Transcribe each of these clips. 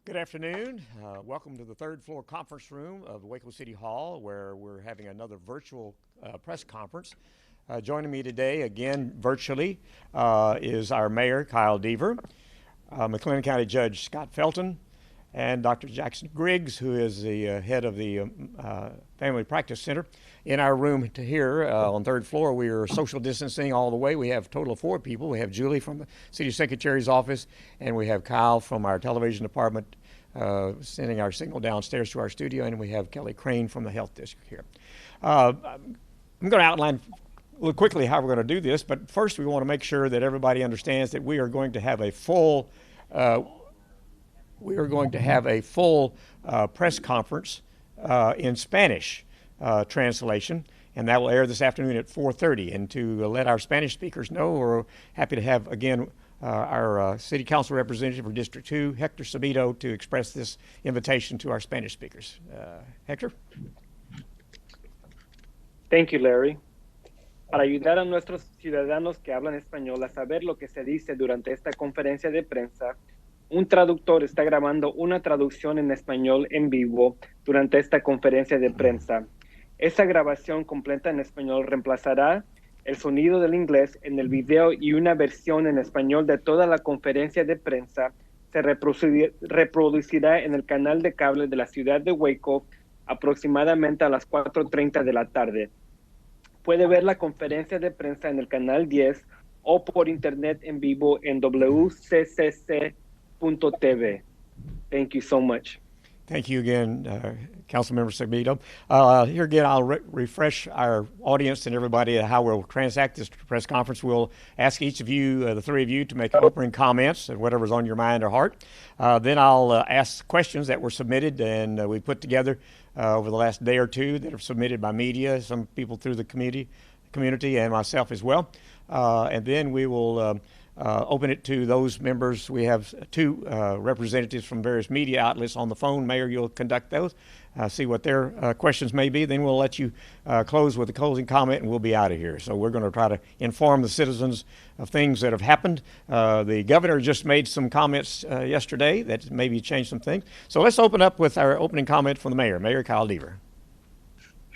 Good afternoon. Welcome to the third floor conference room of the Waco City Hall, where we're having another virtual press conference. Joining me today, again virtually, is our mayor, Kyle Deaver, McLennan County Judge Scott Felton, and Dr. Jackson Griggs, who is the head of the Family Practice Center. In our room here on third floor, we are social distancing all the way. We have a total of 4 people. We have Julie from the City Secretary's office, and we have Kyle from our television department sending our signal downstairs to our studio, and we have Kelly Crane from the health district here. I'm going to outline a little quickly how we're going to do this, but first we want to make sure that everybody understands that we are going to have a full press conference in Spanish translation, and that will air this afternoon at 4:30. And to let our Spanish speakers know, we're happy to have again our City Council representative for District 2, Hector Sabito, to express this invitation to our Spanish speakers. Hector? Thank you, Larry. Para ayudar a nuestros ciudadanos que hablan español a saber lo que se dice durante esta conferencia de prensa, un traductor está grabando una traducción en español en vivo durante esta conferencia de prensa. Esa grabación completa en español reemplazará el sonido del inglés en el video, y una versión en español de toda la conferencia de prensa se reproducirá en el canal de cable de la ciudad de Waco aproximadamente a las 4:30 de la tarde. Puede ver la conferencia de prensa en el canal 10 o por internet en vivo en wccc.tv. Thank you so much. Thank you again, Councilmember Sabito. Here again, I'll refresh our audience and everybody how we'll transact this press conference. We'll ask each of you, the 3 of you, to make opening comments and whatever's on your mind or heart. Then I'll ask questions that were submitted and we put together over the last day or two that are submitted by media, some people through the community and myself as well. And then we will open it to those members. We have 2 representatives from various media outlets on the phone. Mayor, you'll conduct those, see what their questions may be. Then we'll let you close with a closing comment, and we'll be out of here. So we're going to try to inform the citizens of things that have happened. The governor just made some comments yesterday that maybe changed some things. So let's open up with our opening comment from the mayor, Mayor Kyle Deaver.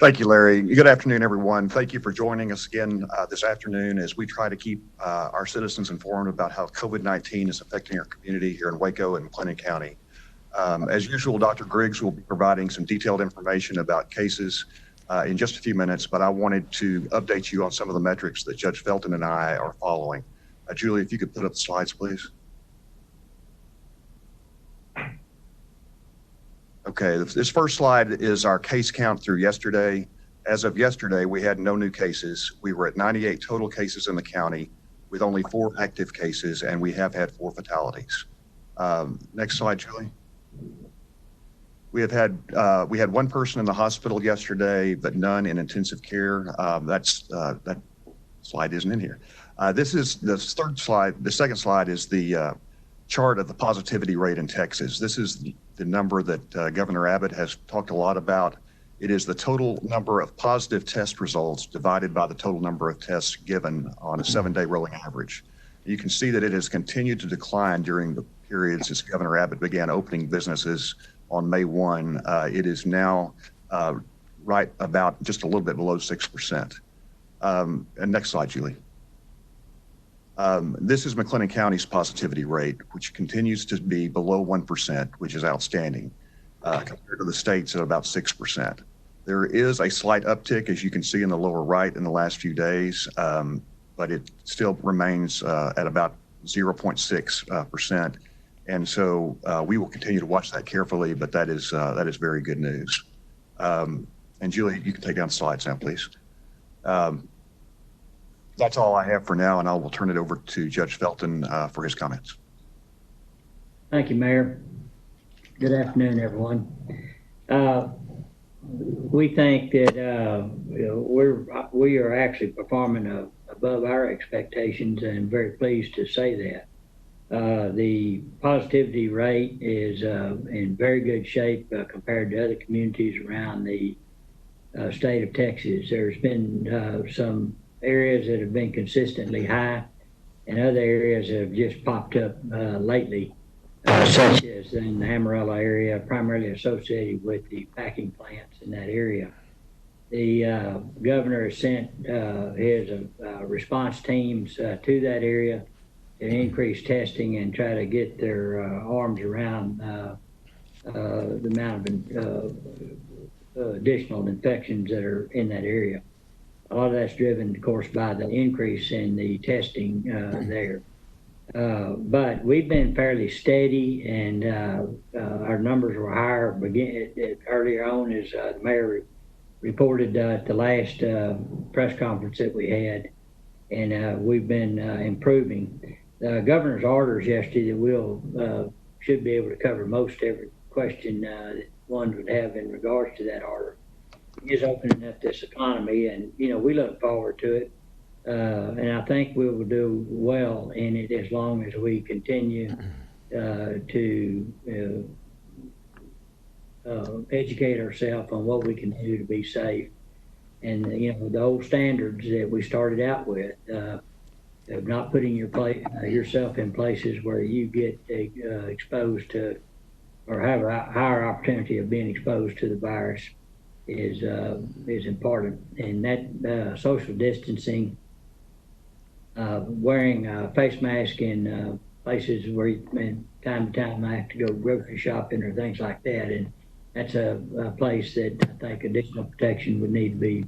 Thank you, Larry. Good afternoon, everyone. Thank you for joining us again this afternoon as we try to keep our citizens informed about how COVID-19 is affecting our community here in Waco and McLennan County. As usual, Dr. Griggs will be providing some detailed information about cases in just a few minutes, but I wanted to update you on some of the metrics that Judge Felton and I are following. Julie, if you could put up the slides, please. Okay, this first slide is our case count through yesterday. As of yesterday, we had no new cases. We were at 98 total cases in the county with only 4 active cases, and we have had 4 fatalities. Next slide, Julie. We had 1 person in the hospital yesterday, but none in intensive care. That slide isn't in here. This is the third slide. The second slide is the chart of the positivity rate in Texas. This is the number that Governor Abbott has talked a lot about. It is the total number of positive test results divided by the total number of tests given on a 7-day rolling average. You can see that it has continued to decline during the period since Governor Abbott began opening businesses on May 1. It is now right about just a little bit below 6%. And next slide, Julie. This is McLennan County's positivity rate, which continues to be below 1%, which is outstanding compared to the states at about 6%. There is a slight uptick, as you can see in the lower right, in the last few days, but it still remains at about 0.6%. And so we will continue to watch that carefully, but that is very good news. And Julie, you can take down the slides now, please. That's all I have for now, and I will turn it over to Judge Felton for his comments. Thank you, Mayor. Good afternoon, everyone. We think that we are actually performing above our expectations, and very pleased to say that. The positivity rate is in very good shape compared to other communities around the state of Texas. There's been some areas that have been consistently high, and other areas that have just popped up lately. such as in the Amarillo area, primarily associated with the packing plants in that area. The governor has sent his response teams to that area to increase testing and try to get their arms around the amount of additional infections that are in that area. A lot of that's driven, of course, by the increase in the testing there. But we've been fairly steady, and our numbers were higher earlier on, as the mayor reported at the last press conference that we had, and we've been improving. The governor's orders yesterday that should be able to cover most every question that one would have in regards to that order. It is opening up this economy, and we look forward to it. And I think we will do well in it as long as we continue to educate ourselves on what we can do to be safe. And the old standards that we started out with, of not putting yourself in places where you get exposed to, or have a higher opportunity of being exposed to the virus, is important. And that social distancing, wearing a face mask in places where time to time I have to go grocery shopping or things like that, and that's a place that I think additional protection would need to be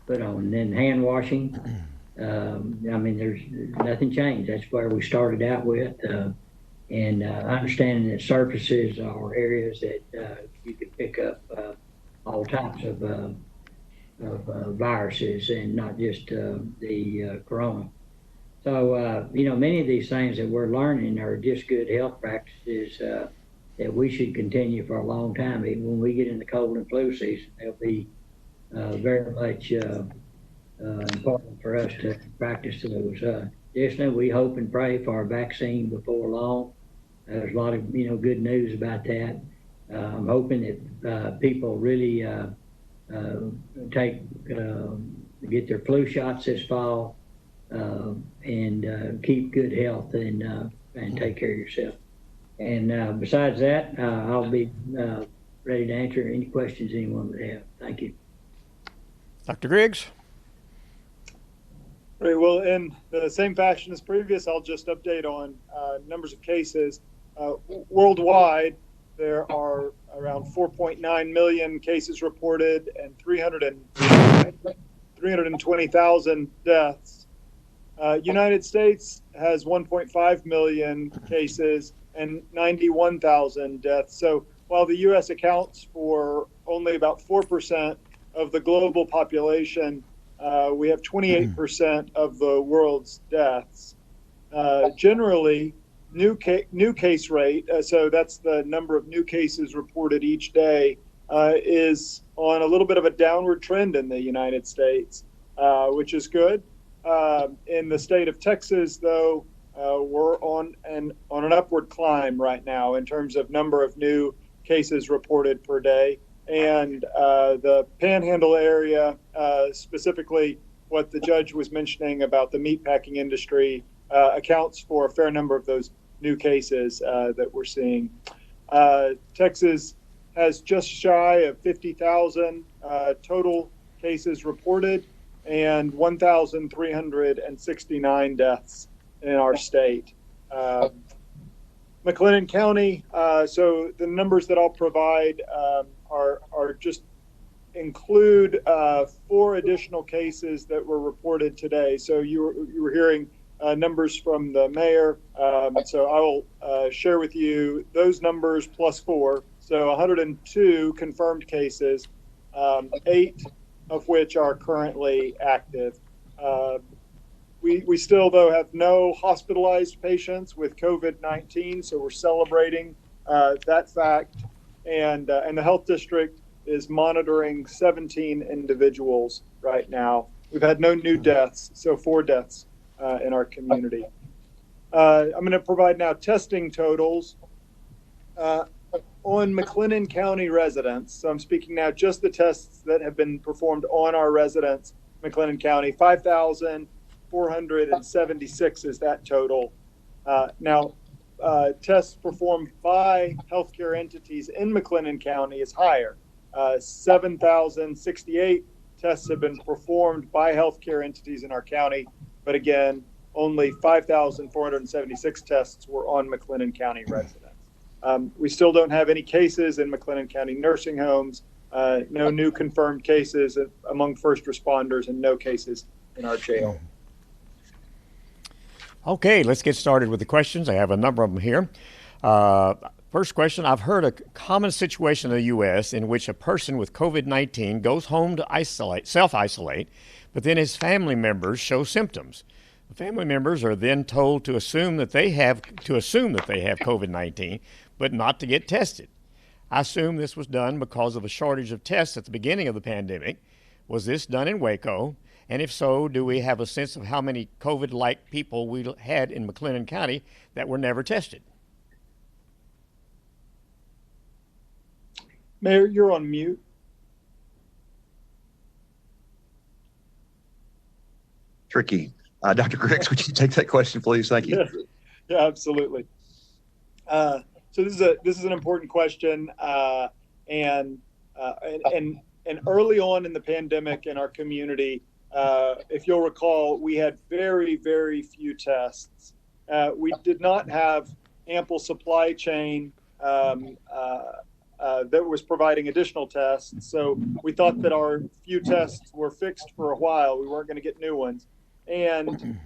put on. And then hand washing, there's nothing changed. That's where we started out with, and understanding that surfaces are areas that you can pick up all types of viruses, and not just the corona. So, many of these things that we're learning are just good health practices that we should continue for a long time. Even when we get in the cold and flu season, they'll be very much important for us to practice those. Additionally, we hope and pray for a vaccine before long. There's a lot of, good news about that. I'm hoping that people really get their flu shots this fall, and keep good health, and take care of yourself. And besides that, I'll be ready to answer any questions anyone would have. Thank you. Dr. Griggs? Right, well, in the same fashion as previous, I'll just update on numbers of cases. Worldwide, there are around 4.9 million cases reported and 320,000 deaths. United States has 1.5 million cases and 91,000 deaths. So while the U.S. accounts for only about 4% of the global population, we have 28% of the world's deaths. Generally, new case rate, so that's the number of new cases reported each day, is on a little bit of a downward trend in the United States, which is good. In the state of Texas, though, we're on an upward climb right now in terms of number of new cases reported per day. And the Panhandle area, specifically what the judge was mentioning about the meatpacking industry, accounts for a fair number of those new cases that we're seeing. Texas has just shy of 50,000 total cases reported, and 1,369 deaths in our state. McLennan County, so the numbers that I'll provide are just include 4 additional cases that were reported today. So you were hearing numbers from the mayor. So I will share with you those numbers plus 4. So 102 confirmed cases, 8 of which are currently active. We still, though, have no hospitalized patients with COVID-19, so we're celebrating that fact. And the health district is monitoring 17 individuals right now. We've had no new deaths, so 4 deaths in our community. I'm going to provide now testing totals on McLennan County residents. So I'm speaking now just the tests that have been performed on our residents, McLennan County. 5,476 is that total. Now, tests performed by healthcare entities in McLennan County is higher. 7,068 tests have been performed by healthcare entities in our county, but again, only 5,476 tests were on McLennan County residents. We still don't have any cases in McLennan County nursing homes, no new confirmed cases among first responders, and no cases in our jail. Okay, let's get started with the questions. I have a number of them here. First question, I've heard a common situation in the U.S. in which a person with COVID-19 goes home to self-isolate, but then his family members show symptoms. The family members are then told to assume that they have COVID-19, but not to get tested. I assume this was done because of a shortage of tests at the beginning of the pandemic. Was this done in Waco? And if so, do we have a sense of how many COVID-like people we had in McLennan County that were never tested? Mayor, you're on mute. Tricky. Dr. Griggs, would you take that question, please? Thank you. Yeah, absolutely. So this is an important question, and early on in the pandemic in our community, if you'll recall, we had very, very few tests. We did not have ample supply chain that was providing additional tests. So we thought that our few tests were fixed for a while. We weren't going to get new ones. And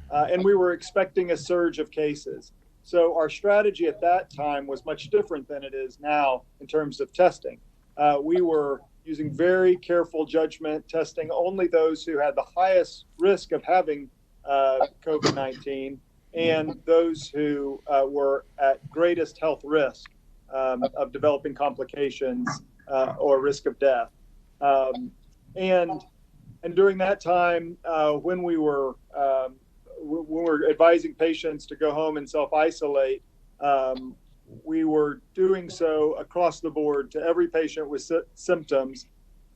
we were expecting a surge of cases. So our strategy at that time was much different than it is now in terms of testing. We were using very careful judgment, testing only those who had the highest risk of having COVID-19 and those who were at greatest health risk of developing complications or risk of death. And during that time, when we were advising patients to go home and self-isolate, we were doing so across the board to every patient with symptoms.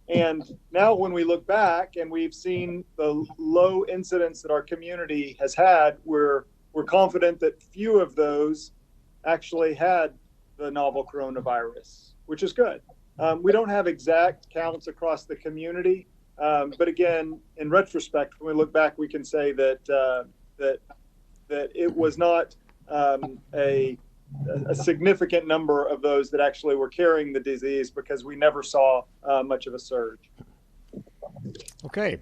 And now when we look back and we've seen the low incidence that our community has had, we're confident that few of those actually had the novel coronavirus, which is good. We don't have exact counts across the community, but again, in retrospect, when we look back, we can say that it was not a significant number of those that actually were carrying the disease because we never saw much of a surge. Okay.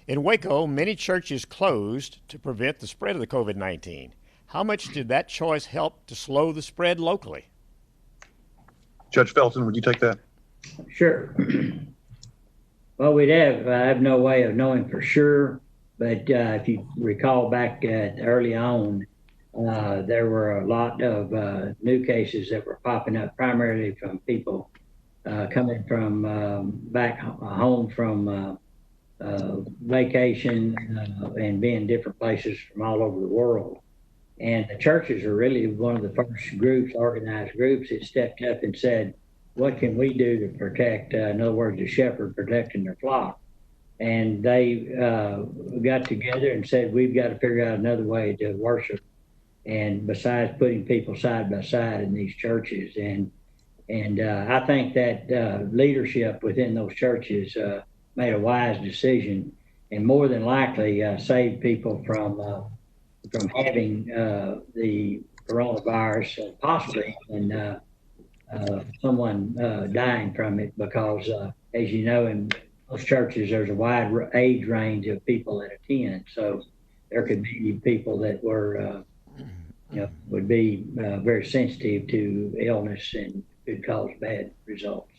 In Waco, many churches closed to prevent the spread of the COVID-19. How much did that choice help to slow the spread locally? Judge Felton, would you take that? Sure. Well, I have no way of knowing for sure, but if you recall back early on, there were a lot of new cases that were popping up, primarily from people coming from back home from vacation and being different places from all over the world. And the churches are really one of the first groups, organized groups, that stepped up and said, what can we do to protect, in other words, the shepherd protecting their flock? And they got together and said, we've got to figure out another way to worship. And besides putting people side by side in these churches. And I think that leadership within those churches made a wise decision and more than likely saved people from having the coronavirus possibly and someone dying from it because, as you know, in most churches, there's a wide age range of people that attend. So there could be people that were, would be very sensitive to illness and could cause bad results.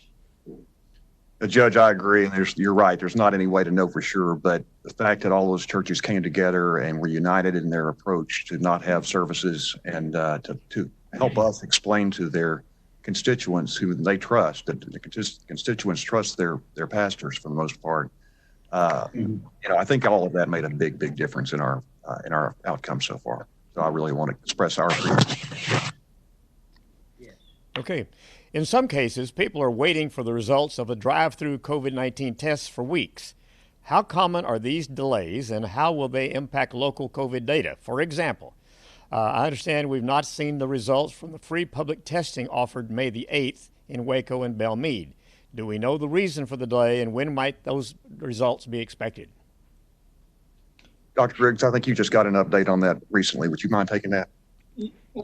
Judge, I agree, and you're right. There's not any way to know for sure, but the fact that all those churches came together and were united in their approach to not have services and to help us explain to their constituents who they trust, that the constituents trust their pastors for the most part. I think all of that made a big difference in our outcome so far. So I really want to express our appreciation. Yes. Okay. In some cases, people are waiting for the results of a drive-through COVID-19 tests for weeks. How common are these delays and how will they impact local COVID data? For example, I understand we've not seen the results from the free public testing offered May the 8th in Waco and Belmead. Do we know the reason for the delay, and when might those results be expected? Dr. Griggs, I think you just got an update on that recently. Would you mind taking that?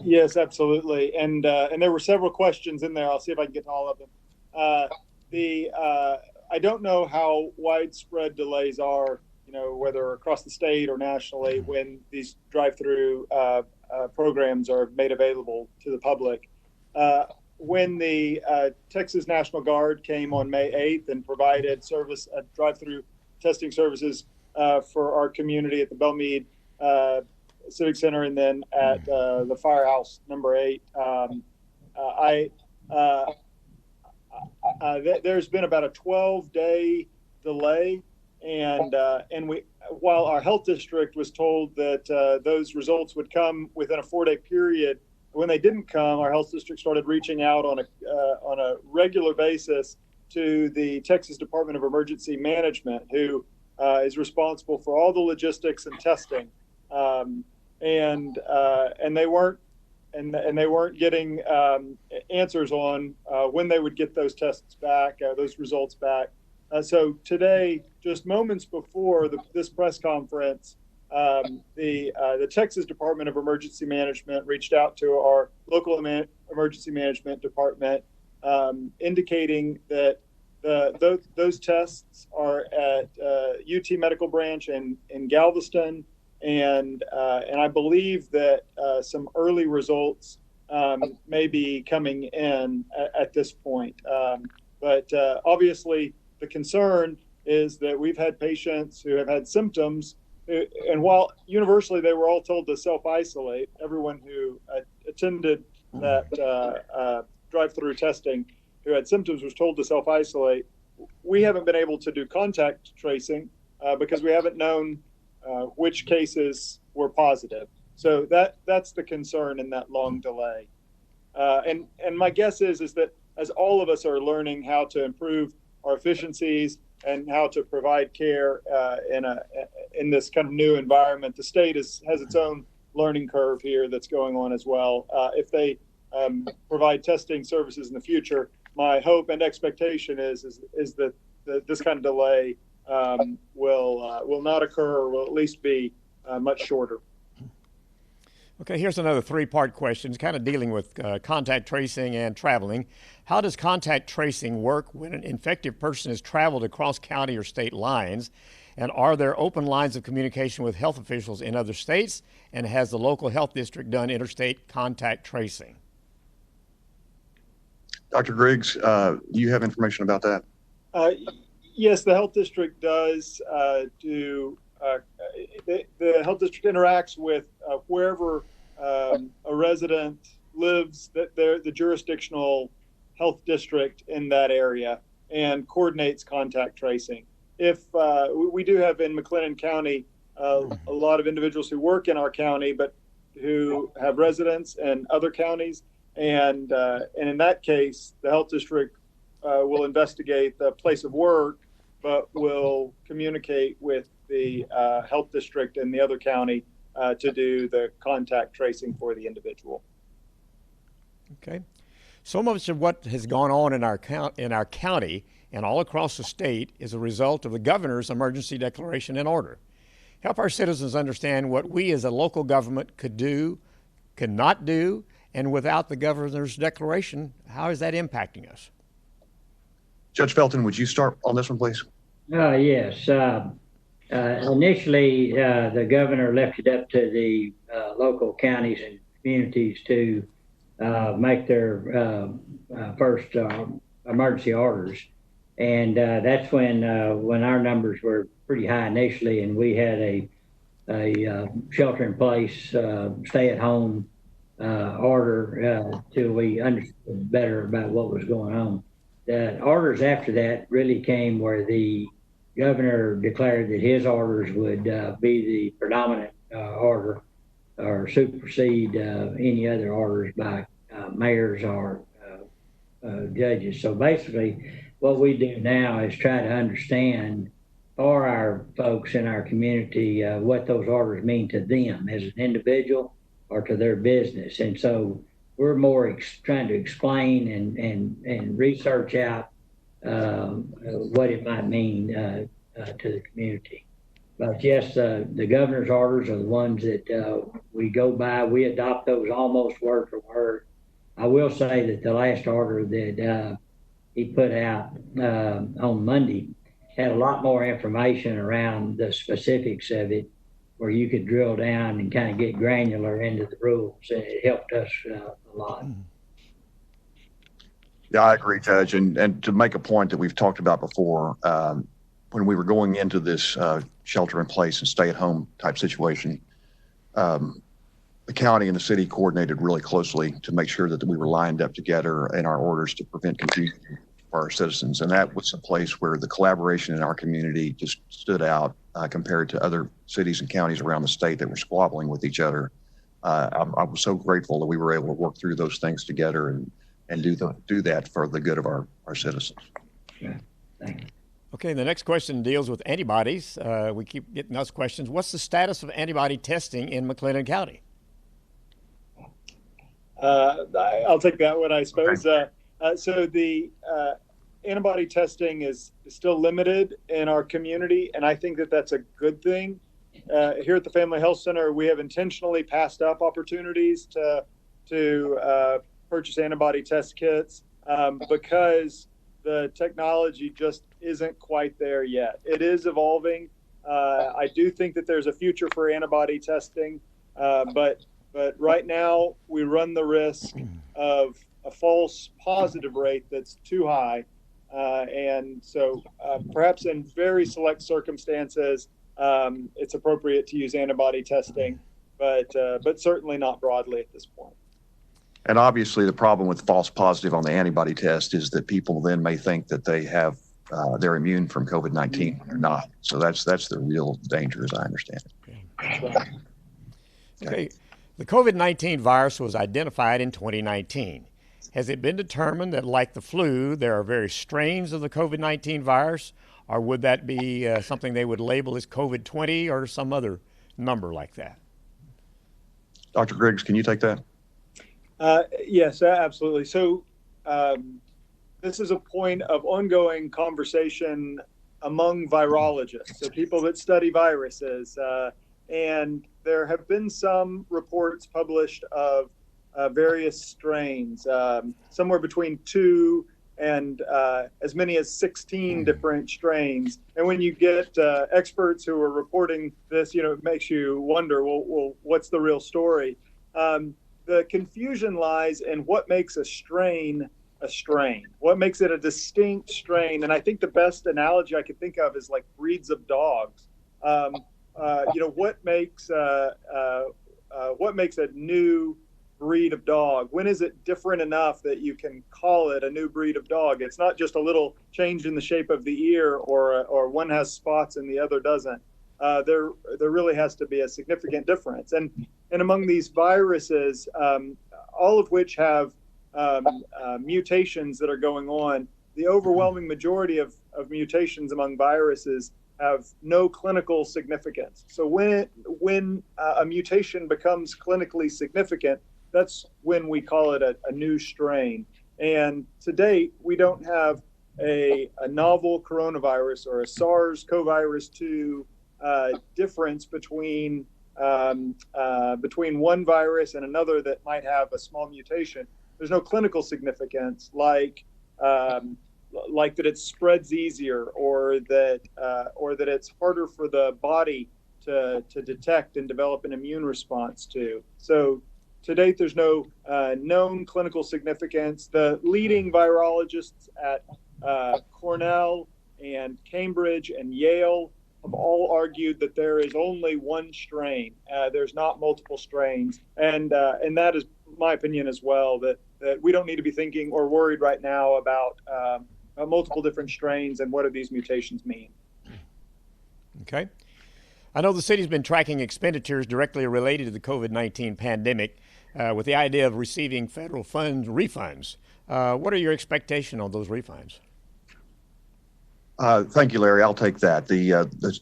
Yes, absolutely. And there were several questions in there. I'll see if I can get to all of them. I don't know how widespread delays are, whether across the state or nationally, when these drive-through programs are made available to the public. When the Texas National Guard came on May 8th and provided drive-through testing services for our community at the Belmead Civic Center and then at the Firehouse number 8, there's been about a 12-day delay, and while our health district was told that those results would come within a 4-day period, when they didn't come, our health district started reaching out on a regular basis to the Texas Department of Emergency Management, who is responsible for all the logistics and testing, and they weren't getting answers on when they would get those tests back, those results back. So today, just moments before this press conference, the Texas Department of Emergency Management reached out to our local emergency management department, indicating that those tests are at UT Medical Branch in Galveston, and I believe that some early results may be coming in at this point. But obviously, the concern is that we've had patients who have had symptoms, and while universally they were all told to self-isolate, everyone who attended that drive-through testing who had symptoms was told to self-isolate. We haven't been able to do contact tracing because we haven't known which cases were positive. So that's the concern in that long delay. And my guess is that as all of us are learning how to improve our efficiencies and how to provide care in this kind of new environment, the state has its own learning curve here that's going on as well. If they provide testing services in the future, my hope and expectation is that this kind of delay will not occur, or will at least be much shorter. Okay, here's another 3-part question, kind of dealing with contact tracing and traveling. How does contact tracing work when an infected person has traveled across county or state lines? And are there open lines of communication with health officials in other states? And has the local health district done interstate contact tracing? Dr. Griggs, do you have information about that? Yes, the health district does do. The health district interacts with wherever a resident lives, that they're the jurisdictional health district in that area, and coordinates contact tracing. If we do have in McLennan County a lot of individuals who work in our county, but who have residence in other counties, and in that case, the health district will investigate the place of work, but will communicate with the health district in the other county to do the contact tracing for the individual. Okay. So much of what has gone on in our county and all across the state is a result of the governor's emergency declaration and order. Help our citizens understand what we as a local government could do, could not do, and without the governor's declaration, how is that impacting us? Judge Felton, would you start on this one, please? Yes. Initially, the governor left it up to the local counties and communities to make their first emergency orders, and that's when our numbers were pretty high initially, and we had a shelter-in-place, stay-at-home order till we understood better about what was going on. The orders after that really came where the governor declared that his orders would be the predominant order, or supersede any other orders by mayors or judges. So basically, what we do now is try to understand for our folks in our community what those orders mean to them as an individual or to their business. And so we're more trying to explain and research out what it might mean to the community. But yes, the governor's orders are the ones that we go by. We adopt those almost word for word. I will say that the last order that he put out on Monday had a lot more information around the specifics of it, where you could drill down and kind of get granular into the rules. And it helped us a lot. Yeah, I agree, Judge. And to make a point that we've talked about before, when we were going into this shelter in place and stay at home type situation, the county and the city coordinated really closely to make sure that we were lined up together in our orders to prevent confusion for our citizens. And that was a place where the collaboration in our community just stood out compared to other cities and counties around the state that were squabbling with each other. I was so grateful that we were able to work through those things together and do that for the good of our citizens. Yeah. Thank you. Okay, the next question deals with antibodies. We keep getting those questions. What's the status of antibody testing in McLennan County? I'll take that one, I suppose. Okay. So the antibody testing is still limited in our community, and I think that that's a good thing. Here at the Family Health Center, we have intentionally passed up opportunities to purchase antibody test kits because the technology just isn't quite there yet. It is evolving. I do think that there's a future for antibody testing, but right now we run the risk of a false positive rate that's too high. And so perhaps in very select circumstances, it's appropriate to use antibody testing, but certainly not broadly at this point. And obviously the problem with false positive on the antibody test is that people then may think that they're immune from COVID-19 when they're not. So that's the real danger, as I understand it. Okay. The COVID-19 virus was identified in 2019. Has it been determined that, like the flu, there are various strains of the COVID-19 virus, or would that be something they would label as COVID-20 or some other number like that? Dr. Griggs, can you take that? Yes, absolutely. So this is a point of ongoing conversation among virologists, so people that study viruses. And there have been some reports published of various strains, somewhere between 2 and as many as 16 different strains. And when you get experts who are reporting this, it makes you wonder, well, what's the real story? The confusion lies in what makes a strain a strain, what makes it a distinct strain. And I think the best analogy I could think of is like breeds of dogs. What makes a new breed of dog? When is it different enough that you can call it a new breed of dog? It's not just a little change in the shape of the ear, or one has spots and the other doesn't. There really has to be a significant difference. And among these viruses, all of which have mutations that are going on, the overwhelming majority of mutations among viruses have no clinical significance. So when a mutation becomes clinically significant, that's when we call it a new strain. And to date, we don't have a novel coronavirus or a SARS-CoV-2 difference between one virus and another that might have a small mutation. There's no clinical significance like that it spreads easier, or that it's harder for the body to detect and develop an immune response to. So to date, there's no known clinical significance. The leading virologists at Cornell and Cambridge and Yale have all argued that there is only one strain. There's not multiple strains, and that is my opinion as well. That we don't need to be thinking or worried right now about multiple different strains and what do these mutations mean. Okay. I know the city's been tracking expenditures directly related to the COVID-19 pandemic with the idea of receiving federal funds refunds. What are your expectations on those refunds? Thank you, Larry. I'll take that.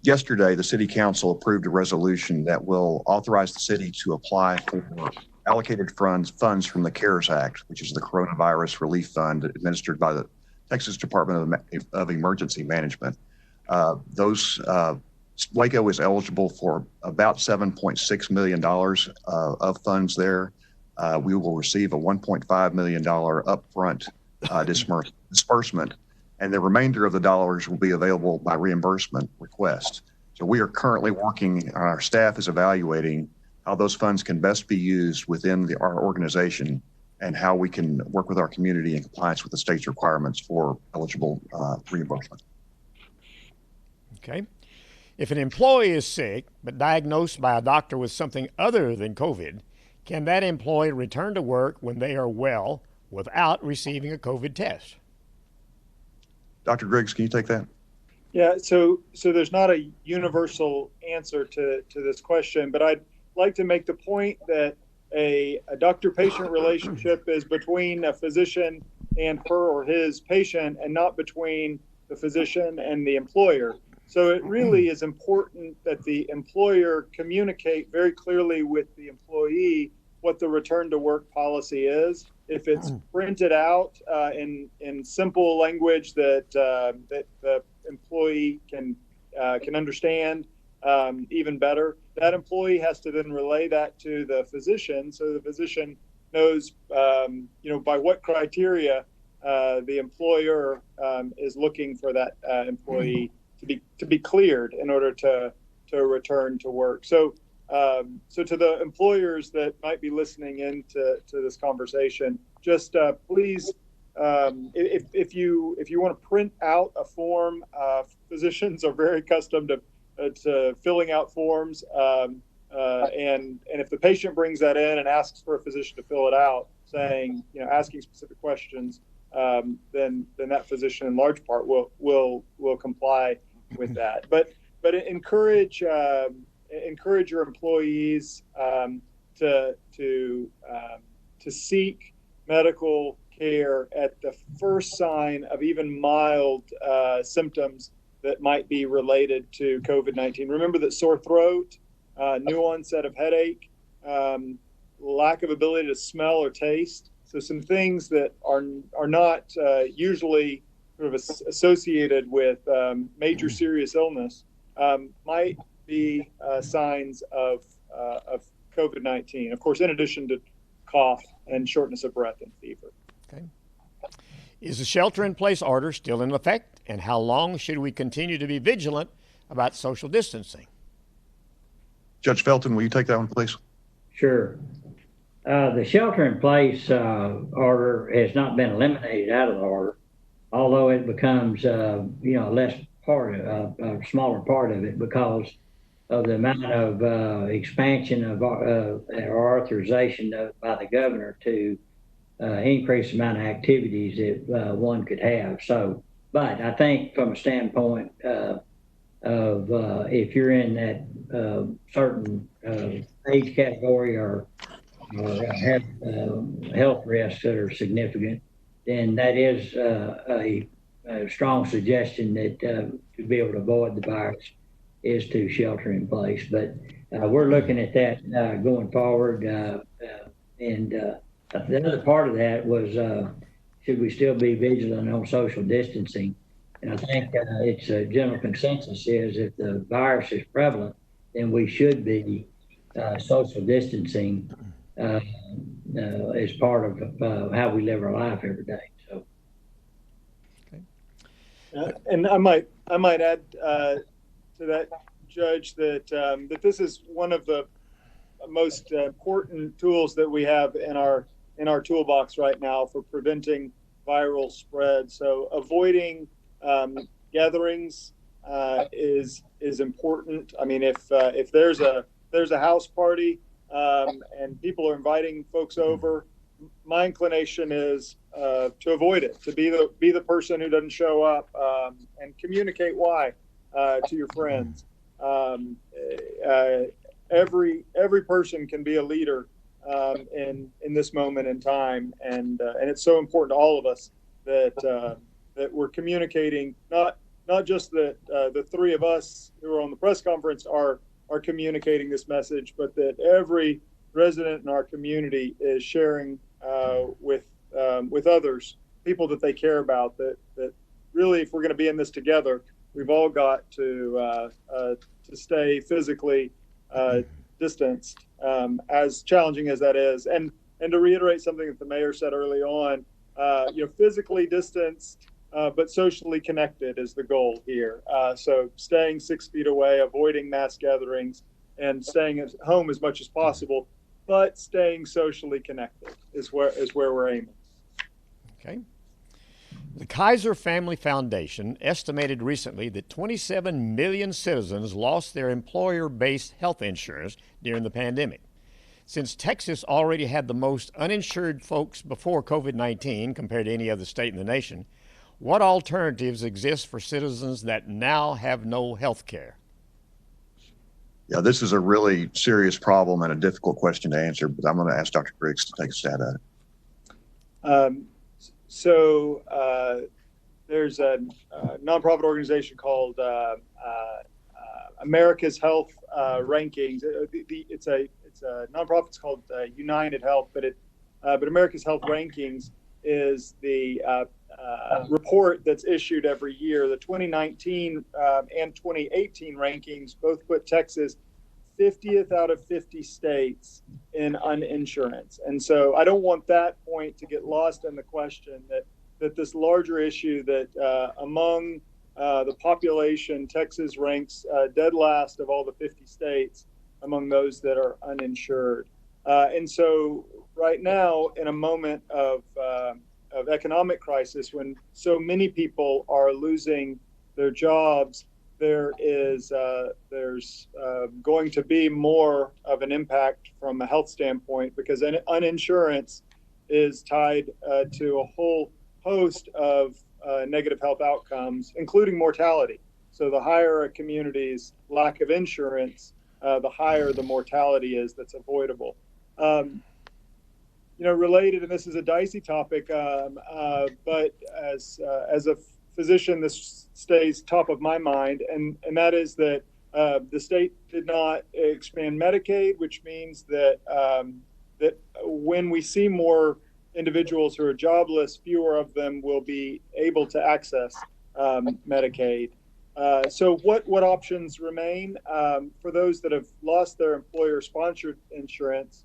Yesterday, the City Council approved a resolution that will authorize the city to apply for allocated funds from the CARES Act, which is the Coronavirus Relief Fund administered by the Texas Department of Emergency Management. Waco is eligible for about $7.6 million of funds there. We will receive a $1.5 million upfront disbursement, and the remainder of the dollars will be available by reimbursement request. So we are currently working, our staff is evaluating how those funds can best be used within our organization and how we can work with our community in compliance with the state's requirements for eligible reimbursement. Okay. If an employee is sick but diagnosed by a doctor with something other than COVID, can that employee return to work when they are well without receiving a COVID test? Dr. Griggs, can you take that? Yeah, so there's not a universal answer to this question, but I'd like to make the point that a doctor-patient relationship is between a physician and her or his patient, and not between the physician and the employer. So it really is important that the employer communicate very clearly with the employee what the return to work policy is. If it's printed out in simple language that the employee can understand, even better, that employee has to then relay that to the physician, so the physician knows, by what criteria the employer is looking for that employee to be cleared in order to return to work. So to the employers that might be listening in to this conversation, just please, if you want to print out a form, physicians are very accustomed to filling out forms, and if the patient brings that in and asks for a physician to fill it out, saying, asking specific questions, then that physician in large part will comply with that. But encourage your employees to seek medical care at the first sign of even mild symptoms that might be related to COVID-19. Remember that sore throat, new onset of headache, lack of ability to smell or taste. So some things that are not usually sort of associated with major serious illness might be signs of COVID-19. Of course, in addition to cough and shortness of breath and fever. Okay. Is the shelter-in-place order still in effect, and how long should we continue to be vigilant about social distancing? Judge Felton, will you take that one, please? Sure. The shelter-in-place order has not been eliminated out of the order, although it becomes, a smaller part of it because of the amount of expansion of our authorization by the governor to increase the amount of activities that one could have. So, but I think from a standpoint of if you're in that certain age category or have health risks that are significant, then that is a strong suggestion that to be able to avoid the virus is to shelter in place. But we're looking at that going forward. And the other part of that was, should we still be vigilant on social distancing? And I think it's a general consensus is if the virus is prevalent, then we should be social distancing as part of how we live our life every day. So, and I might add to that, Judge, that this is one of the most important tools that we have in our toolbox right now for preventing viral spread. So avoiding gatherings is important. I mean, if there's a house party and people are inviting folks over, my inclination is to avoid it, to be the person who doesn't show up, and communicate why to your friends. Every person can be a leader in this moment in time, and it's so important to all of us that we're communicating not not just that the three of us who are on the press conference are communicating this message, but that every resident in our community is sharing with others, people that they care about, that really, if we're going to be in this together, we've all got to stay physically distanced, as challenging as that is. And to reiterate something that the mayor said early on, physically distanced, but socially connected is the goal here. So staying 6 feet away, avoiding mass gatherings, and staying at home as much as possible, but staying socially connected is where we're aiming. Okay. The Kaiser Family Foundation estimated recently that 27 million citizens lost their employer-based health insurance during the pandemic. Since Texas already had the most uninsured folks before COVID-19 compared to any other state in the nation, what alternatives exist for citizens that now have no health care? Yeah, this is a really serious problem and a difficult question to answer, but I'm going to ask Dr. Griggs to take a stab at it. There's a nonprofit organization called America's Health Rankings. It's a nonprofit. It's called United Health, but America's Health Rankings is the report that's issued every year. The 2019 and 2018 rankings both put Texas 50th out of 50 states in uninsurance. And so I don't want that point to get lost in the question that this larger issue that among the population, Texas ranks dead last of all the 50 states among those that are uninsured. And so right now, in a moment of economic crisis, when so many people are losing their jobs, there's going to be more of an impact from a health standpoint, because uninsurance is tied to a whole host of negative health outcomes, including mortality. So the higher a community's lack of insurance, the higher the mortality is that's avoidable. Related, and this is a dicey topic, but as a physician, this stays top of my mind, and that is that the state did not expand Medicaid, which means that that when we see more individuals who are jobless, fewer of them will be able to access Medicaid. So what options remain for those that have lost their employer-sponsored insurance?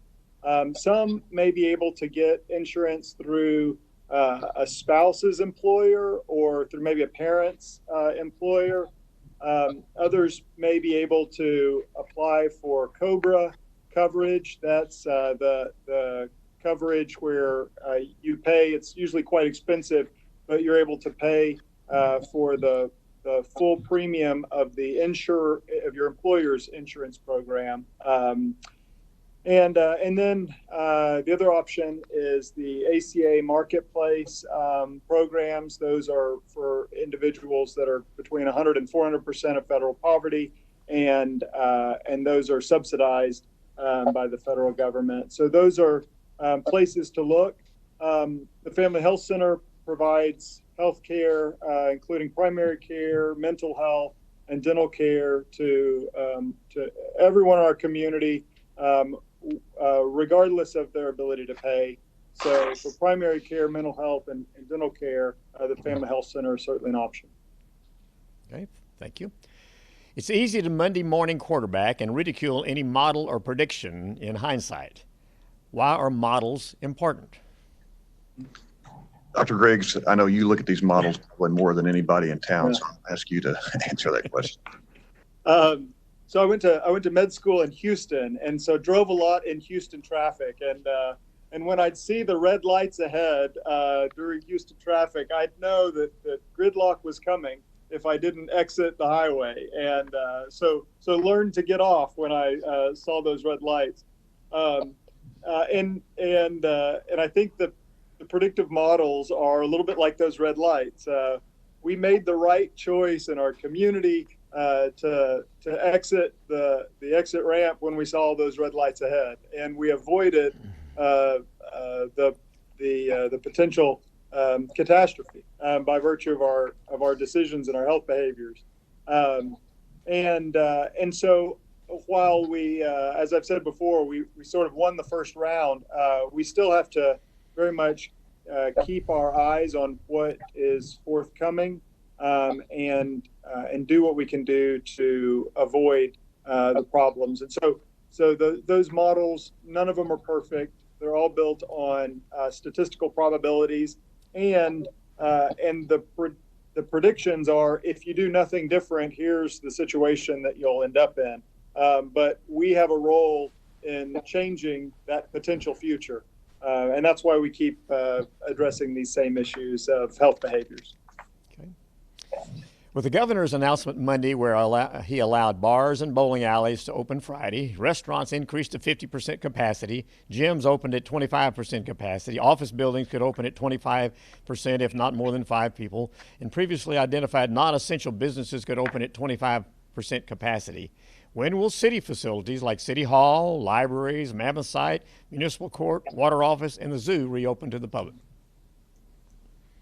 Some may be able to get insurance through a spouse's employer or through maybe a parent's employer. Others may be able to apply for COBRA coverage. That's the coverage where you pay. It's usually quite expensive, but you're able to pay for the full premium of the your employer's insurance program. And then the other option is the ACA marketplace programs. Those are for individuals that are between 100 and 400% of federal poverty, and those are subsidized by the federal government. So those are places to look. The Family Health Center provides health care, including primary care, mental health, and dental care to everyone in our community, regardless of their ability to pay. So for primary care, mental health, and dental care, the Family Health Center is certainly an option. Okay, thank you. It's easy to Monday morning quarterback and ridicule any model or prediction in hindsight. Why are models important? Dr. Griggs, I know you look at these models probably more than anybody in town, so I'll ask you to answer that question. So I went to med school in Houston, and so drove a lot in Houston traffic. And when I'd see the red lights ahead during Houston traffic, I'd know that gridlock was coming if I didn't exit the highway. And so learned to get off when I saw those red lights. And I think the predictive models are a little bit like those red lights. We made the right choice in our community to exit the exit ramp when we saw those red lights ahead, and we avoided the potential catastrophe by virtue of of our decisions and our health behaviors. And so while we, as I've said before, we sort of won the first round, we still have to very much keep our eyes on what is forthcoming, and do what we can do to avoid the problems. And so those models, none of them are perfect. They're all built on statistical probabilities, and the predictions are, if you do nothing different, here's the situation that you'll end up in. But we have a role in changing that potential future. And that's why we keep addressing these same issues of health behaviors. Okay. With the governor's announcement Monday where he allowed bars and bowling alleys to open Friday, restaurants increased to 50% capacity, gyms opened at 25% capacity, office buildings could open at 25% if not more than 5 people, and previously identified non-essential businesses could open at 25% capacity. When will city facilities like City Hall, libraries, Mammoth Site, Municipal Court, Water Office, and the Zoo reopen to the public?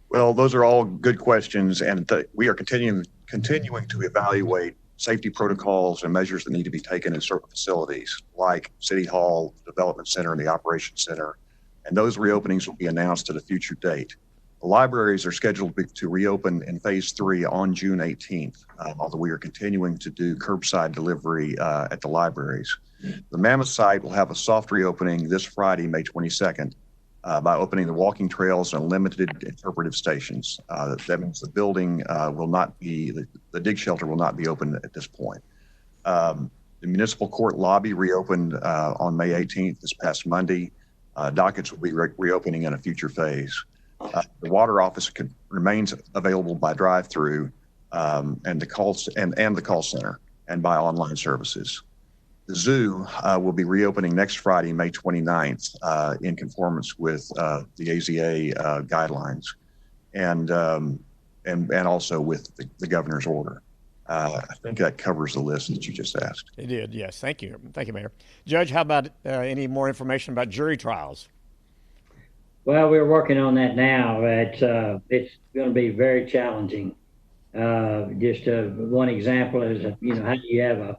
Well, those are all good questions, and we are continuing to evaluate safety protocols and measures that need to be taken in certain facilities like City Hall, Development Center, and the Operations Center, and those reopenings will be announced at a future date. The libraries are scheduled to reopen in phase 3 on June 18th, although we are continuing to do curbside delivery at the libraries. The Mammoth Site will have a soft reopening this Friday, May 22nd, by opening the walking trails and limited interpretive stations. That means the building will not be, the dig shelter will not be open at this point. The municipal court lobby reopened on May 18th, this past Monday. Dockets will be reopening in a future phase. The water office remains available by drive-through and the call center and by online services. The zoo will be reopening next Friday, May 29th, in conformance with the AZA guidelines, and also with the governor's order. I think that covers the list that you just asked. It did, yes. Thank you, Mayor. Judge, how about any more information about jury trials? Well, we're working on that now. It's going to be very challenging. Just one example is, how do you have a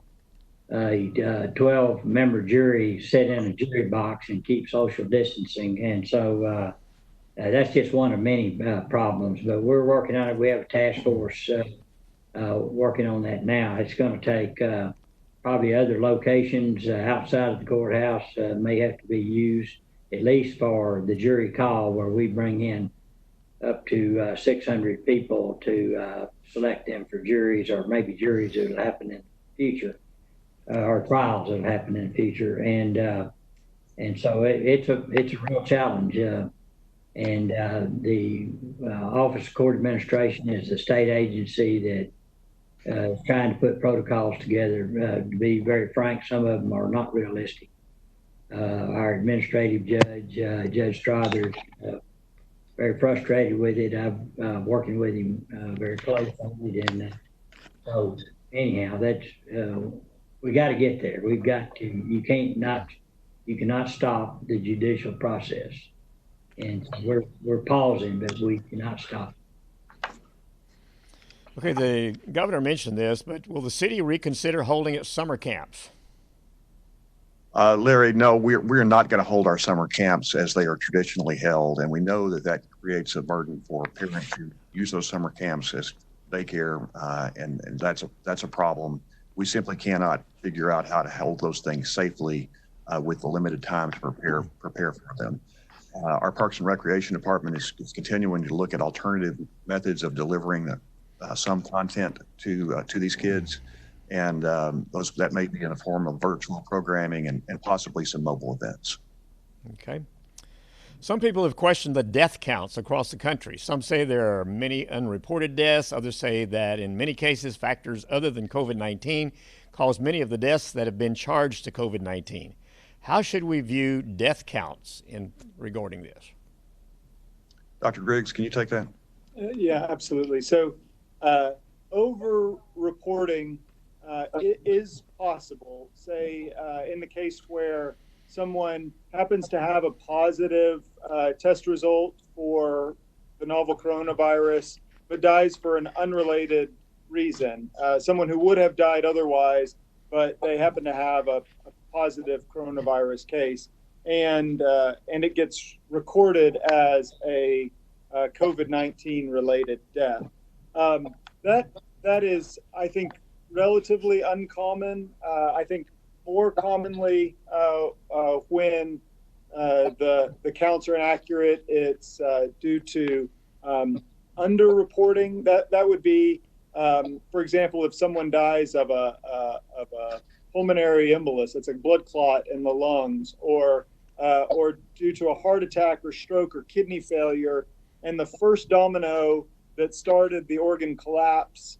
12-member jury sit in a jury box and keep social distancing? And so that's just one of many problems, but we're working on it. We have a task force working on that now. It's going to take probably other locations outside of the courthouse may have to be used, at least for the jury call, where we bring in up to 600 people to select them for juries, or maybe juries that will happen in the future. Or trials that happen in the future, and so it's a real challenge. The Office of Court Administration is the state agency that is trying to put protocols together. To be very frank, some of them are not realistic. Our administrative judge, Judge Strother, very frustrated with it. I'm working with him very closely, and so anyhow, that's. We got to get there. We've got to. You cannot stop the judicial process, and we're pausing, but we cannot stop. Okay, the governor mentioned this, but will the city reconsider holding its summer camps? Larry, no, we're not going to hold our summer camps as they are traditionally held, and we know that creates a burden for parents who use those summer camps as daycare, and that's a problem. We simply cannot figure out how to hold those things safely with the limited time to prepare for them. Our Parks and Recreation Department is continuing to look at alternative methods of delivering some content to these kids, and that may be in the form of virtual programming and possibly some mobile events. Okay. Some people have questioned the death counts across the country. Some say there are many unreported deaths. Others say that in many cases, factors other than COVID-19 cause many of the deaths that have been charged to COVID-19. How should we view death counts regarding this? Dr. Griggs, can you take that? Yeah, absolutely. So over-reporting is possible. Say in the case where someone happens to have a positive test result for the novel coronavirus, but dies for an unrelated reason. Someone who would have died otherwise, but they happen to have a positive coronavirus case, and it gets recorded as a COVID-19 related death. That is, I think, relatively uncommon. I think more commonly when the counts are inaccurate, it's due to underreporting. That would be, for example, if someone dies of a pulmonary embolus, it's a blood clot in the lungs, or due to a heart attack or stroke or kidney failure, and the first domino that started the organ collapse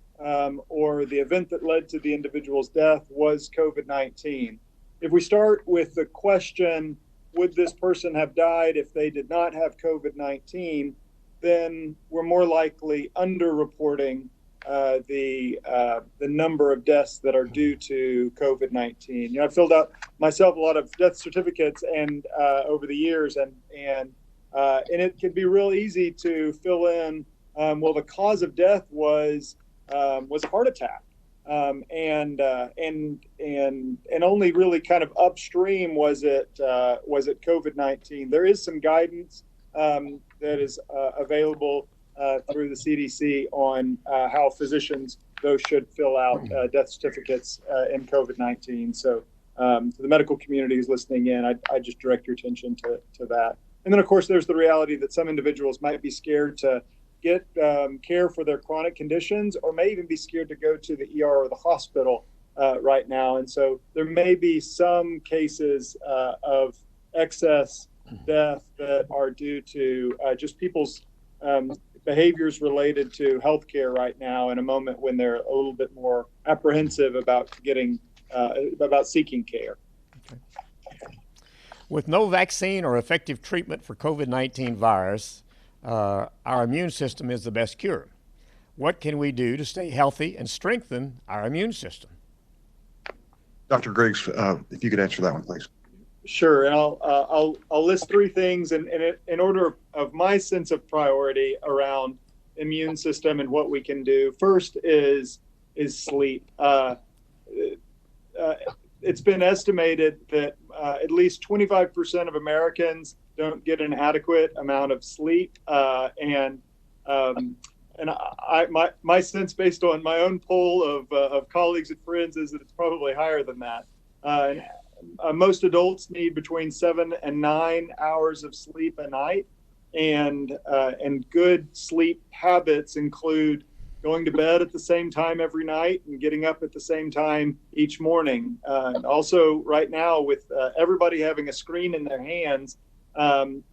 or the event that led to the individual's death was COVID-19. If we start with the question, would this person have died if they did not have COVID-19, then we're more likely underreporting the number of deaths that are due to COVID-19. You know, I've filled out myself a lot of death certificates and over the years, and it can be real easy to fill in. Well, the cause of death was a heart attack, and only really kind of upstream was it COVID-19. There is some guidance that is available through the CDC on how physicians, though, should fill out death certificates in COVID-19. So to the medical community who's listening in, I just direct your attention to that. And then, of course, there's the reality that some individuals might be scared to get care for their chronic conditions, or may even be scared to go to the ER or the hospital right now. And so there may be some cases of excess death that are due to just people's behaviors related to healthcare right now, in a moment when they're a little bit more apprehensive about seeking care. Okay. With no vaccine or effective treatment for COVID-19 virus, our immune system is the best cure. What can we do to stay healthy and strengthen our immune system? Dr. Griggs, if you could answer that one, please. Sure, and I'll list three things in order of my sense of priority around immune system and what we can do. First is sleep. It's been estimated that at least 25% of Americans don't get an adequate amount of sleep, and my sense, based on my own poll of colleagues and friends, is that it's probably higher than that. Most adults need between 7 and 9 hours of sleep a night, and good sleep habits include going to bed at the same time every night and getting up at the same time each morning. And also, right now, with everybody having a screen in their hands,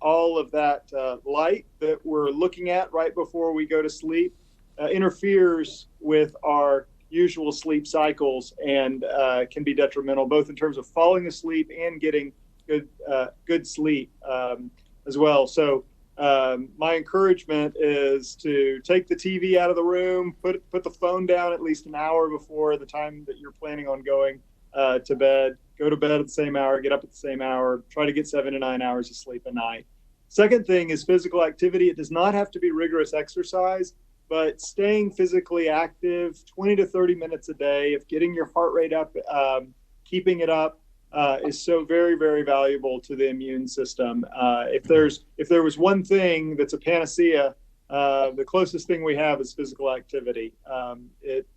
all of that light that we're looking at right before we go to sleep interferes with our usual sleep cycles and can be detrimental, both in terms of falling asleep and getting good sleep as well. So my encouragement is to take the TV out of the room, put the phone down at least an hour before the time that you're planning on going to bed. Go to bed at the same hour, get up at the same hour, try to get 7 to 9 hours of sleep a night. Second thing is physical activity. It does not have to be rigorous exercise, but staying physically active 20 to 30 minutes a day, if getting your heart rate up, keeping it up, is so very, very valuable to the immune system. If there was one thing that's a panacea, the closest thing we have is physical activity. It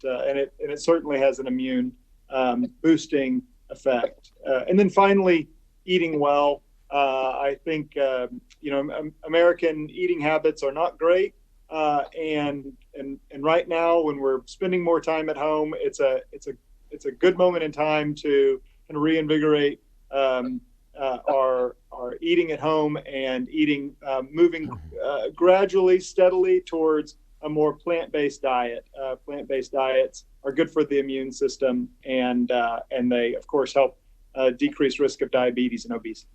certainly has an immune boosting effect. And then finally, eating well. I think American eating habits are not great, and right now, when we're spending more time at home, it's a good moment in time to kind of reinvigorate our eating at home and moving gradually, steadily towards a more plant-based diet. Plant-based diets are good for the immune system, and they, of course, help decrease risk of diabetes and obesity.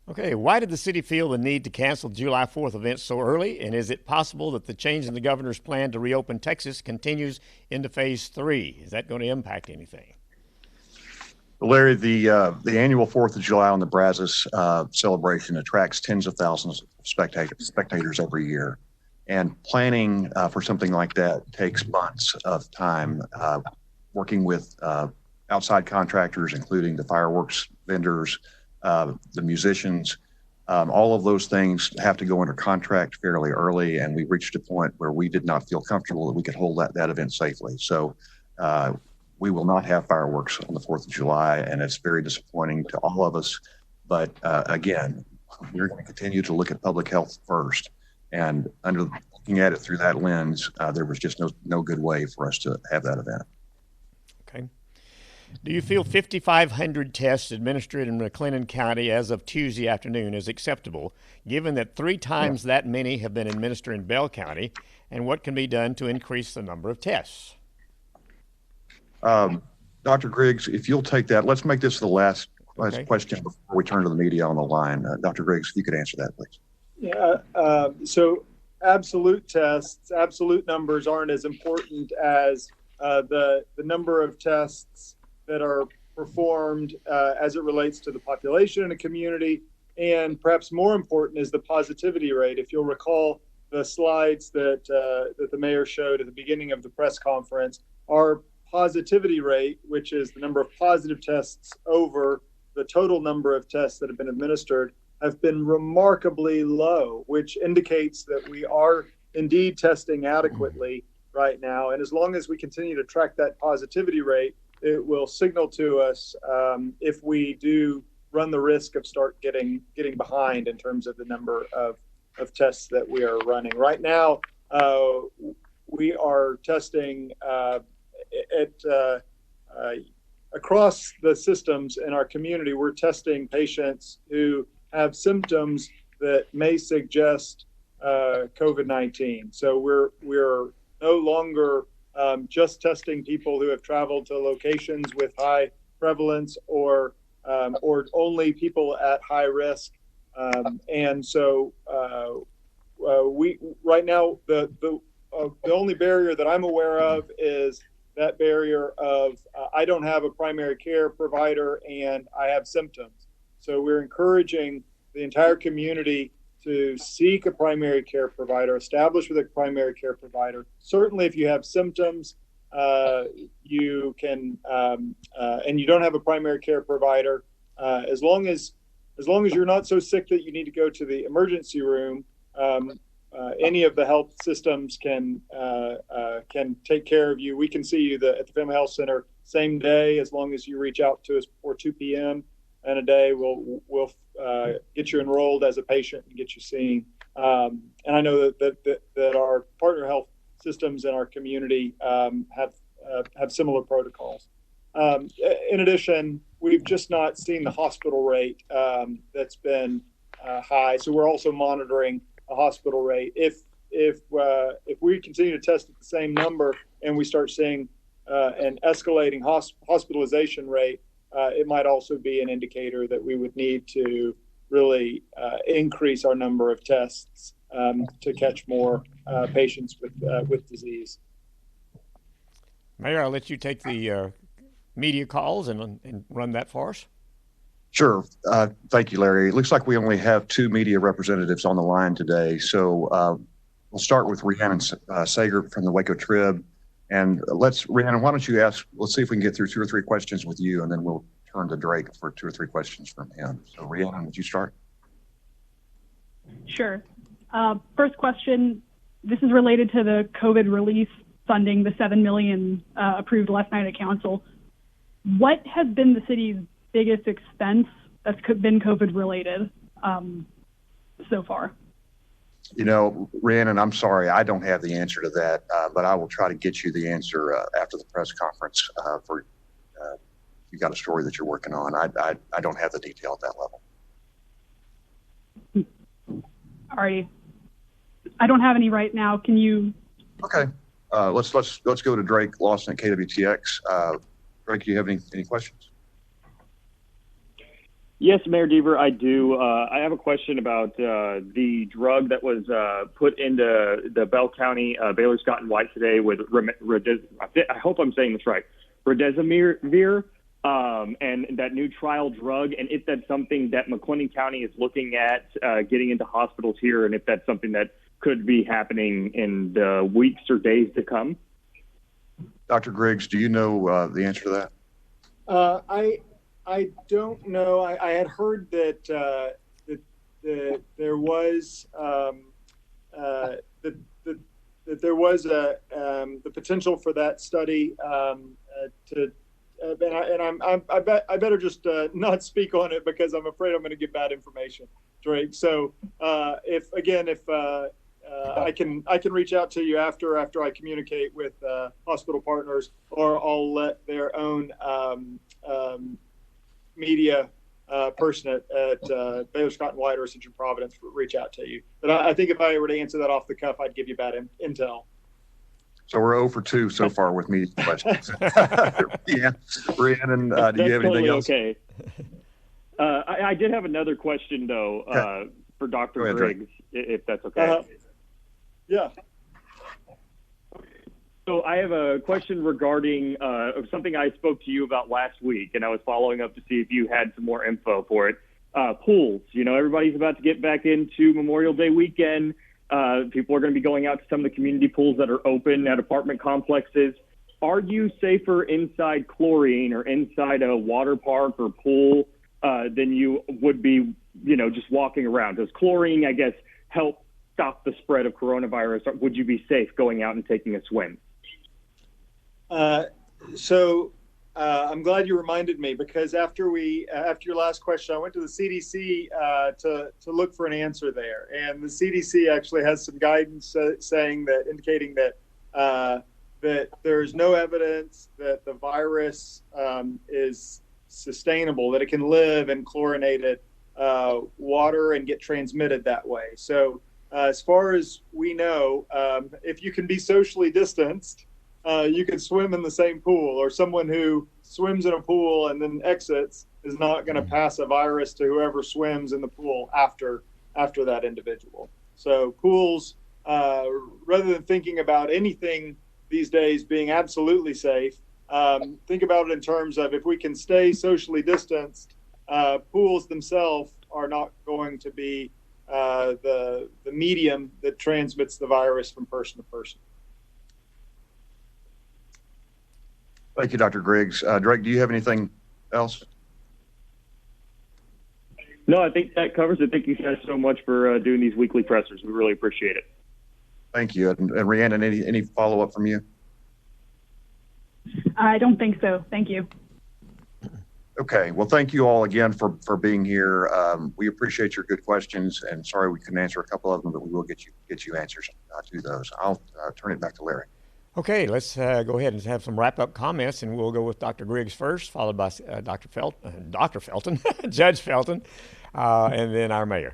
Okay, why did the city feel the need to cancel July 4th events so early? And is it possible that the change in the governor's plan to reopen Texas continues into phase 3? Is that going to impact anything? Larry, the annual 4th of July on the Brazos celebration attracts tens of thousands of spectators every year. And planning for something like that takes months of time, working with outside contractors, including the fireworks vendors, the musicians. All of those things have to go under contract fairly early, and we reached a point where we did not feel comfortable that we could hold that event safely. So we will not have fireworks on the 4th of July, and it's very disappointing to all of us. But again, we're going to continue to look at public health first. And looking at it through that lens, there was just no good way for us to have that event. Okay. Do you feel 5,500 tests administered in McLennan County as of Tuesday afternoon is acceptable, given that 3 times that many have been administered in Bell County, and what can be done to increase the number of tests? Dr. Griggs, if you'll take that, let's make this the last Okay. question before we turn to the media on the line. Dr. Griggs, if you could answer that, please. Yeah, so absolute tests, absolute numbers aren't as important as the number of tests that are performed as it relates to the population in a community, and perhaps more important is the positivity rate. If you'll recall the slides that the mayor showed at the beginning of the press conference, our positivity rate, which is the number of positive tests over the total number of tests that have been administered, have been remarkably low, which indicates that we are indeed testing adequately right now. And as long as we continue to track that positivity rate, it will signal to us if we do run the risk of start getting behind in terms of the number of tests that we are running. Right now, we are testing across the systems in our community. We're testing patients who have symptoms that may suggest COVID-19. So we're no longer just testing people who have traveled to locations with high prevalence or only people at high risk. And so we right now the only barrier that I'm aware of is that barrier of I don't have a primary care provider and I have symptoms. So we're encouraging the entire community to seek a primary care provider, establish with a primary care provider. Certainly, if you have symptoms, you can, and you don't have a primary care provider, as long as you're not so sick that you need to go to the emergency room, any of the health systems can take care of you. We can see you at the Family Health Center same day, as long as you reach out to us before 2 p.m. in a day. We'll get you enrolled as a patient and get you seen. And I know that our partner health systems in our community have similar protocols. In addition, we've just not seen the hospital rate that's been high. So we're also monitoring a hospital rate. If we continue to test at the same number and we start seeing an escalating hospitalization rate, it might also be an indicator that we would need to really increase our number of tests to catch more patients with disease. Mayor, I'll let you take the media calls and run that for us. Sure. Thank you, Larry. It looks like we only have 2 media representatives on the line today. So we'll start with Rhiannon Sager from the Waco Trib. And Rhiannon, why don't you let's see if we can get through 2 or 3 questions with you, and then we'll turn to Drake for 2 or 3 questions from him. So Rhiannon, would you start? Sure. First question, this is related to the COVID relief funding, the $7 million approved last night at council. What has been the city's biggest expense that's been COVID related so far? You know, Rhiannon, I'm sorry, I don't have the answer to that, but I will try to get you the answer after the press conference for if you've got a story that you're working on. I don't have the detail at that level. All righty. I don't have any right now. Can you? Okay. Let's go to Drake Lawson at KWTX. Drake, do you have any questions? Yes, Mayor Deaver, I do. I have a question about the drug that was put into the Bell County Baylor Scott and White today with I hope I'm saying this right, Remdesivir, and that new trial drug, and if that's something that McLennan County is looking at getting into hospitals here, and if that's something that could be happening in the weeks or days to come? Dr. Griggs, do you know the answer to that? I don't know. I had heard that that there was that there was the potential for that study I better just not speak on it because I'm afraid I'm going to give bad information, Drake. So if I can reach out to you after I communicate with hospital partners, or I'll let their own media person at Baylor Scott & White or Central Providence reach out to you. But I think if I were to answer that off the cuff, I'd give you bad intel. So we're 0 for 2 so far with media questions. Yeah, Rhiannon, do you have anything else? Okay. I did have another question though for Dr. Ahead, Griggs, if that's okay. Yeah. So I have a question regarding something I spoke to you about last week, and I was following up to see if you had some more info for it. Pools. You know, everybody's about to get back into Memorial Day weekend. People are going to be going out to some of the community pools that are open at apartment complexes. Are you safer inside chlorine or inside a water park or pool than you would be, you know, just walking around? Does chlorine, I guess, help stop the spread of coronavirus? Or would you be safe going out and taking a swim? I'm glad you reminded me, because after your last question, I went to the CDC to look for an answer there, and the CDC actually has some guidance indicating that that there's no evidence that the virus is sustainable, that it can live in chlorinated water and get transmitted that way. So as far as we know, if you can be socially distanced, you can swim in the same pool, or someone who swims in a pool and then exits is not going to pass a virus to whoever swims in the pool after that individual. So pools, rather than thinking about anything these days being absolutely safe, think about it in terms of, if we can stay socially distanced, pools themselves are not going to be the medium that transmits the virus from person to person. Thank you, Dr. Griggs. Drake, do you have anything else? No, I think that covers it. Thank you guys so much for doing these weekly pressers. We really appreciate it. Thank you. And Rhiannon, any follow-up from you? I don't think so. Thank you. Okay. Well, thank you all again for being here. We appreciate your good questions, and sorry we couldn't answer a couple of them, but we will get you answers to those. I'll turn it back to Larry. Okay, let's go ahead and have some wrap-up comments, and we'll go with Dr. Griggs first, followed by Dr. Felton, Judge Felton, and then our mayor.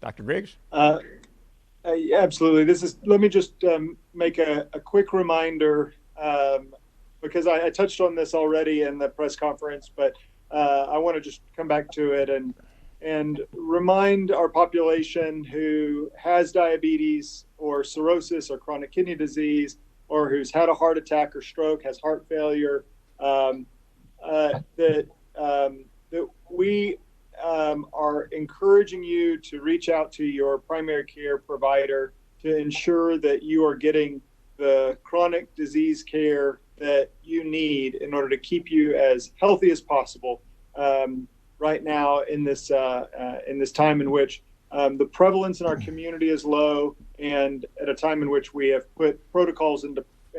Dr. Griggs? Absolutely. Let me just make a quick reminder, because I touched on this already in the press conference, but I want to just come back to it and remind our population who has diabetes or cirrhosis or chronic kidney disease, or who's had a heart attack or stroke, has heart failure, that we are encouraging you to reach out to your primary care provider to ensure that you are getting the chronic disease care that you need in order to keep you as healthy as possible right now in this time in which the prevalence in our community is low, and at a time in which we have put protocols in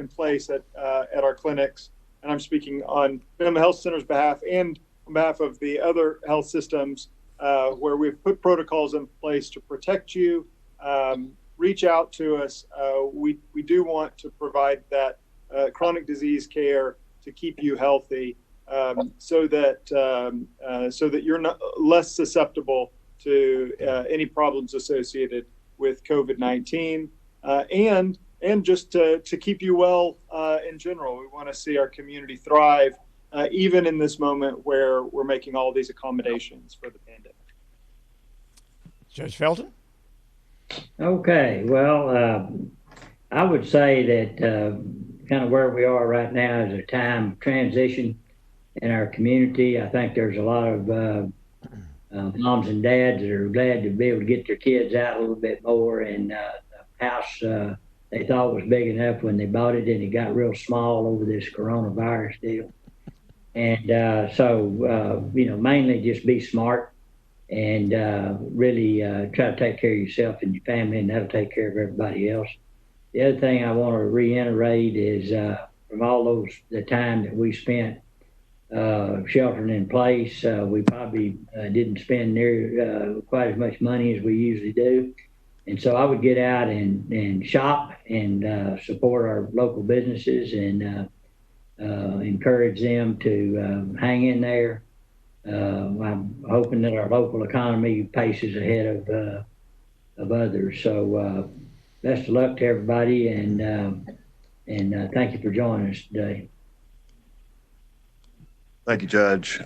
place at our clinics. And I'm speaking on Minimum Health Center's behalf and on behalf of the other health systems, where we've put protocols in place to protect you. Reach out to us. We do want to provide that chronic disease care to keep you healthy, so that you're not less susceptible to any problems associated with COVID-19, and just to keep you well in general. We want to see our community thrive, even in this moment where we're making all these accommodations for the pandemic. Judge Felton? Okay, well, I would say that kind of where we are right now is a time of transition in our community. I think there's a lot of moms and dads that are glad to be able to get their kids out a little bit more. And the house they thought was big enough when they bought it, and it got real small over this coronavirus deal. And so, mainly just be smart and really try to take care of yourself and your family, and that'll take care of everybody else. The other thing I want to reiterate is from all the time that we spent sheltering in place, we probably didn't spend near quite as much money as we usually do. And so I would get out and shop and support our local businesses and encourage them to hang in there. I'm hoping that our local economy paces ahead of others. So best of luck to everybody, and thank you for joining us today. Thank you, Judge.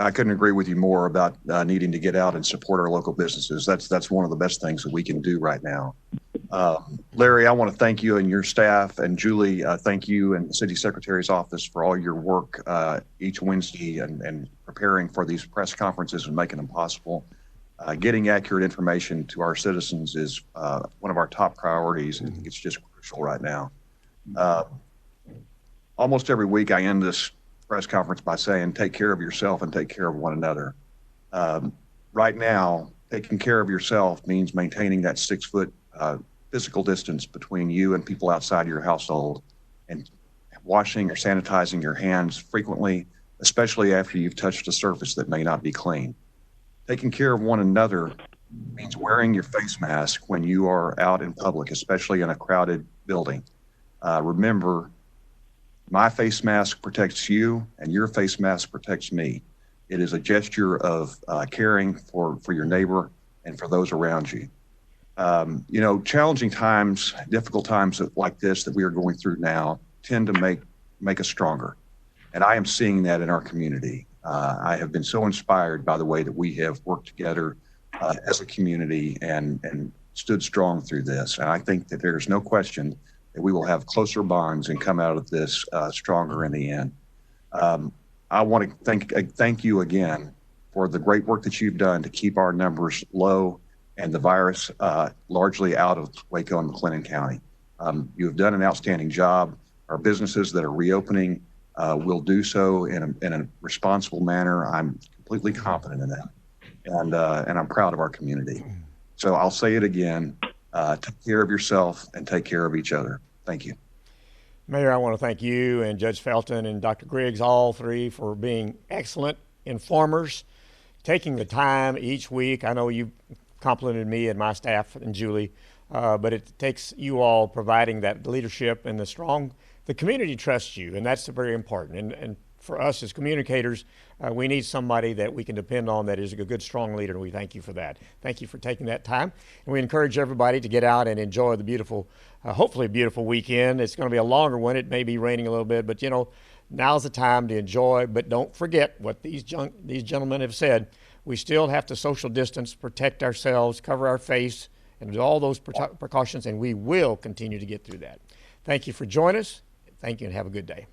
I couldn't agree with you more about needing to get out and support our local businesses. That's one of the best things that we can do right now. Larry, I want to thank you and your staff, and Julie, thank you and the City Secretary's office for all your work each Wednesday and preparing for these press conferences and making them possible. Getting accurate information to our citizens is one of our top priorities, and it's just crucial right now. Almost every week I end this press conference by saying, take care of yourself and take care of one another. Right now, taking care of yourself means maintaining that 6-foot physical distance between you and people outside your household, and washing or sanitizing your hands frequently, especially after you've touched a surface that may not be clean. Taking care of one another means wearing your face mask when you are out in public, especially in a crowded building. Remember, my face mask protects you and your face mask protects me. It is a gesture of caring for your neighbor and for those around you. Challenging times, difficult times like this that we are going through now tend to make us stronger. And I am seeing that in our community. I have been so inspired by the way that we have worked together as a community and stood strong through this. And I think that there's no question that we will have closer bonds and come out of this stronger in the end. I want to thank you again for the great work that you've done to keep our numbers low and the virus largely out of Waco and McLennan County. You have done an outstanding job. Our businesses that are reopening will do so in a responsible manner. I'm completely confident in that, and I'm proud of our community. So I'll say it again: take care of yourself and take care of each other. Thank you. Mayor, I want to thank you and Judge Felton and Dr. Griggs, all three, for being excellent informers, taking the time each week. I know you complimented me and my staff and Julie, but it takes you all providing that leadership and the community trusts you, and that's very important. And for us as communicators, we need somebody that we can depend on that is a good, strong leader, and we thank you for that. Thank you for taking that time. And we encourage everybody to get out and enjoy the beautiful, hopefully beautiful weekend. It's going to be a longer one. It may be raining a little bit, but now's the time to enjoy. But don't forget what these gentlemen have said. We still have to social distance, protect ourselves, cover our face, and do all those precautions, and we will continue to get through that. Thank you for joining us. Thank you, and have a good day.